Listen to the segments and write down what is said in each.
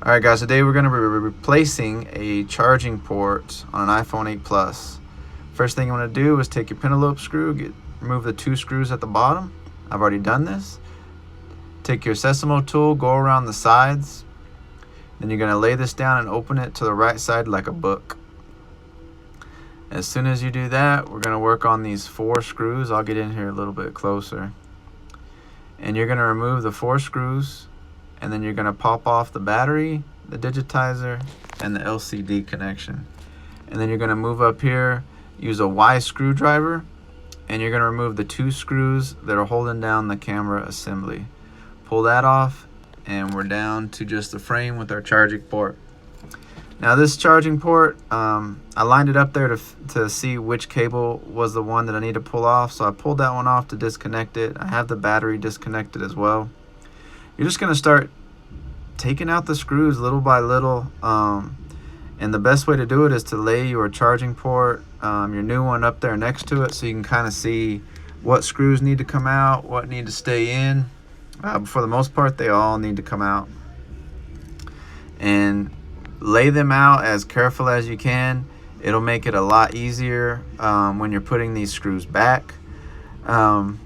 Alright guys, today we're going to be replacing a charging port on an iPhone 8 Plus. First thing you want to do is take your pentalobe screw, remove the two screws at the bottom. I've already done this. Take your Sesamo tool, go around the sides. Then you're going to lay this down and open it to the right side like a book. As soon as you do that, we're going to work on these 4 screws. I'll get in here a little bit closer. And you're going to remove the 4 screws. And then you're going to pop off the battery, the digitizer, and the LCD connection. And then you're going to move up here, use a Y screwdriver, and you're going to remove the 2 screws that are holding down the camera assembly. Pull that off, and we're down to just the frame with our charging port. Now this charging port, I lined it up there to see which cable was the one that I need to pull off. So I pulled that one off to disconnect it. I have the battery disconnected as well. You're just going to start taking out the screws little by little, and the best way to do it is to lay your charging port, your new one, up there next to it, so you can kind of see what screws need to come out, what need to stay in. For the most part, they all need to come out, and lay them out as careful as you can. It'll make it a lot easier when you're putting these screws back.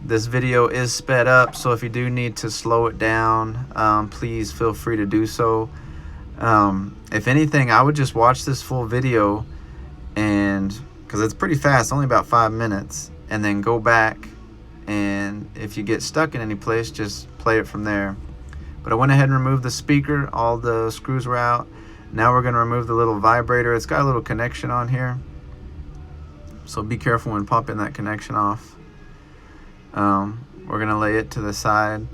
This video is sped up, so if you do need to slow it down, please feel free to do so. If anything, I would just watch this full video, and because it's pretty fast, only about 5 minutes, and then go back, and if you get stuck in any place, just play it from there. But I went ahead and removed the speaker. All the screws were out. Now we're going to remove the little vibrator. It's got a little connection on here, so be careful when popping that connection off. We're going to lay it to the side,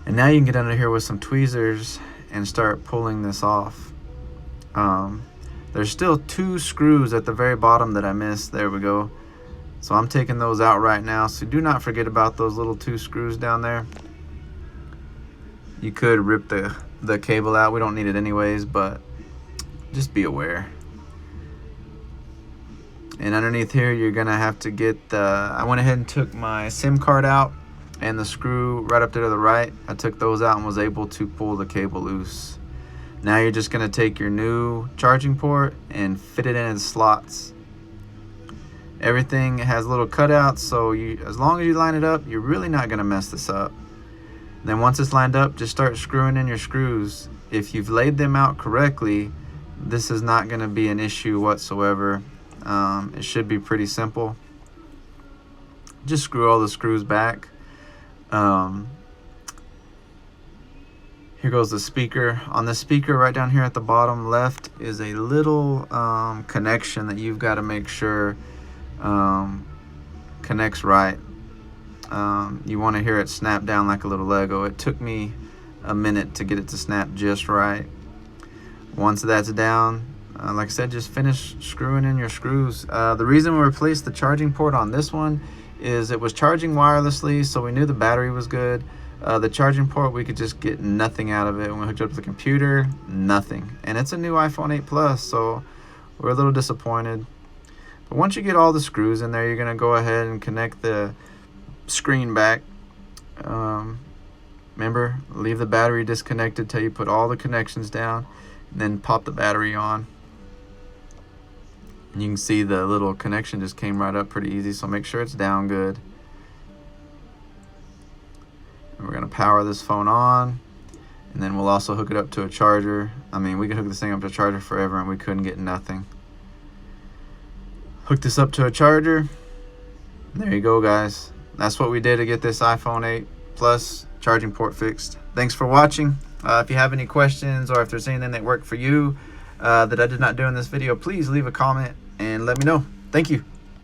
and now you can get under here with some tweezers and start pulling this off. There's still 2 screws at the very bottom that I missed. There we go. So I'm taking those out right now, so do not forget about those little 2 screws down there. You could rip the cable out. We don't need it anyways, but just be aware. And underneath here, you're gonna have to get the, I went ahead and took my SIM card out and the screw right up there to the right. I took those out and was able to pull the cable loose. Now you're just gonna take your new charging port and fit it in its slots. Everything has little cutouts, so as long as you line it up, you're really not gonna mess this up. Then once it's lined up, just start screwing in your screws. If you've laid them out correctly, this is not gonna be an issue whatsoever. It should be pretty simple. Just screw all the screws back. Here goes the speaker. On the speaker right down here at the bottom left is a little connection that you've got to make sure connects right. You want to hear it snap down like a little Lego. It took me a minute to get it to snap just right. Once that's down, like I said, just finish screwing in your screws. The reason we replaced the charging port on this one is it was charging wirelessly, so we knew the battery was good. The charging port, we could just get nothing out of it. When we hooked it up to the computer, nothing. And it's a new iPhone 8 Plus, so we're a little disappointed. But once you get all the screws in there, you're going to go ahead and connect the screen back. Remember, leave the battery disconnected till you put all the connections down, and then pop the battery on. And you can see the little connection just came right up pretty easy, so make sure it's down good. And we're going to power this phone on, and then we'll also hook it up to a charger. I mean, we could hook this thing up to a charger forever, and we couldn't get nothing. Hook this up to a charger. There you go, guys. That's what we did to get this iPhone 8 Plus charging port fixed. Thanks for watching. If you have any questions, or if there's anything that worked for you that I did not do in this video, please leave a comment and let me know. Thank you.